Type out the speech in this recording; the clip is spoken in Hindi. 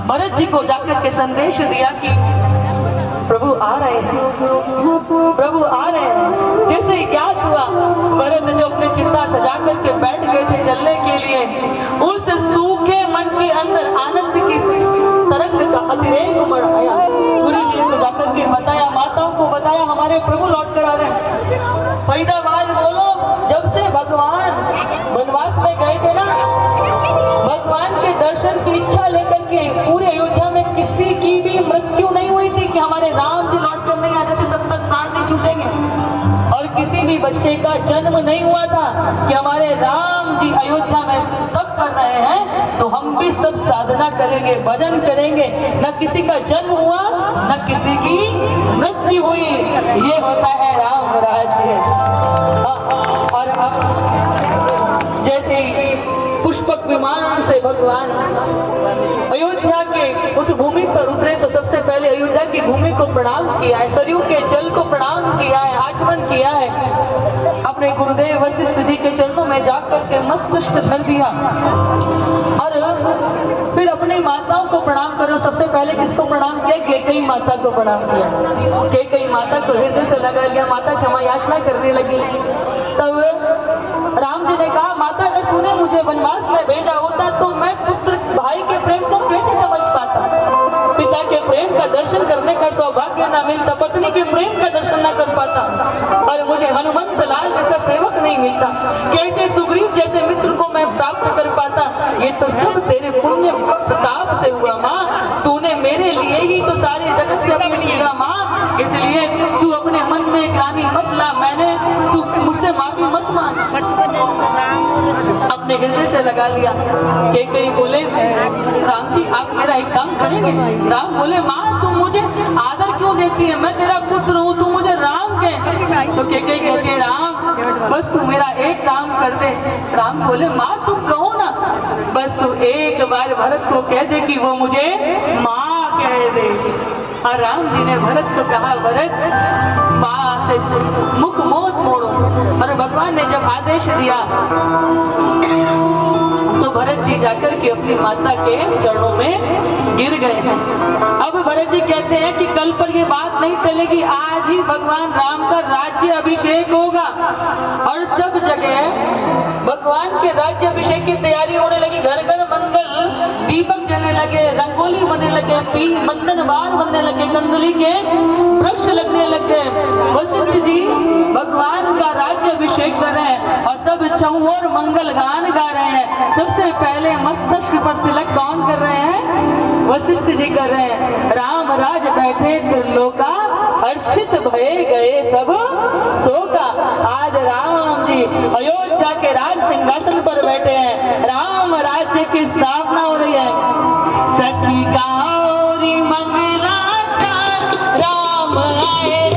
भरत जी को जाकर के संदेश दिया कि प्रभु आ रहे हैं, प्रभु आ रहे हैं। जैसे ही ज्ञात हुआ, भरत जो अपने चिंता सजा करके बैठ गए थे चलने के लिए, उस सूखे मन के अंदर आनंद की तरंग का अतिरेक उमड़ आया। गुरु जी ने जाकर के बताया, माताओं को बताया, हमारे प्रभु लौट कर आ रहे हैं। पैदावार बोलो, जब से भगवान वनवास में गए थे ना, भगवान के दर्शन की इच्छा लेकर के पूरे अयोध्या में किसी की भी मृत्यु नहीं हुई थी कि हमारे राम जी लौट कर नहीं आ जाते तब तक प्राण नहीं छूटेंगे। और किसी भी बच्चे का जन्म नहीं हुआ था कि हमारे राम जी अयोध्या में तप कर रहे हैं तो हम भी सब साधना करेंगे, भजन करेंगे। न किसी का जन्म हुआ, न किसी की मृत्यु हुई। ये होता है राम राज्य। और अब जैसे ही पुष्पक विमान से भगवान अयोध्या के उस भूमि पर उतरे तो सबसे पहले अयोध्या की भूमि को प्रणाम किया है, सरयू के जल को प्रणाम किया है, आचमन किया है, अपने गुरुदेव वशिष्ठ जी के चरणों में जाकर के मस्तक धर दिया और फिर अपनी माताओं को प्रणाम करो। सबसे पहले किसको प्रणाम किया? कैकेयी माता को प्रणाम किया। कैकेयी माता को हृदय से लगा लिया, माता क्षमा याचना करने लगी। तब राम जी ने कहा, माता अगर तूने मुझे वनवास में भेजा होता तो मैं पुत्र भाई के प्रेम को कैसे समझ पाता, पिता के प्रेम का दर्शन करने का सौभाग्य न मिलता, पत्नी के प्रेम का दर्शन न कर पाता, और मुझे हनुमंत लाल जैसा सेवक नहीं मिलता, कैसे सुग्रीव जैसे मित्र को मैं प्राप्त कर पाता। ये तो सब तेरे पुण्य प्रताप से हुआ माँ, तूने मेरे लिए ही तो सारे जगत से अपने लिया माँ, इसलिए तू अपने मन में ग्लानि मत ला, मैंने तू मुझसे माफी मत मांग। अपने हृदय से लगा लिया। कैकेयी बोले, राम जी आप मेरा एक काम करेंगे? राम बोले, माँ तुम मुझे आदर क्यों देती है, मैं तेरा पुत्र हूँ, तू मुझे राम कह। तो कैकेयी कहती है, राम बस तू मेरा एक काम कर दे। राम बोले, माँ तुम कहो ना, बस तू एक बार भरत को कह दे कि वो मुझे माँ कह दे। और राम जी ने भरत को कहा, भरत माँ से मुख मोद मोड़ो। और भगवान ने जब आदेश दिया तो भरत जी जाकर के अपनी माता के चरणों में गिर गए हैं। अब भरत जी कहते हैं कि कल पर ये बात नहीं टलेगी, आज ही भगवान राम का राज्य अभिषेक होगा और सब जगह भगवान के राज्य अभिषेक की तैयारी होने लगी। घर घर मंगल दीपक जलने लगे, रंगोली बनने लगे, मंदनवार बनने लगे, कंदली के वृक्ष लगने लगे। वशिष्ठ जी भगवान का राज्य अभिषेक कर रहे हैं और सब चौर मंगल गान गा रहे हैं। सबसे पहले मस्तक पर तिलक कौन कर रहे हैं? वशिष्ठ जी कर रहे हैं। राम राज बैठे त्रिलोका, हर्षित भये गए सब शोका। आज राम जी अयोध्या के राज सिंहासन पर बैठे हैं, राम राज्य की स्थापना हो रही है। सखी गौरी मंगलाचार राम आए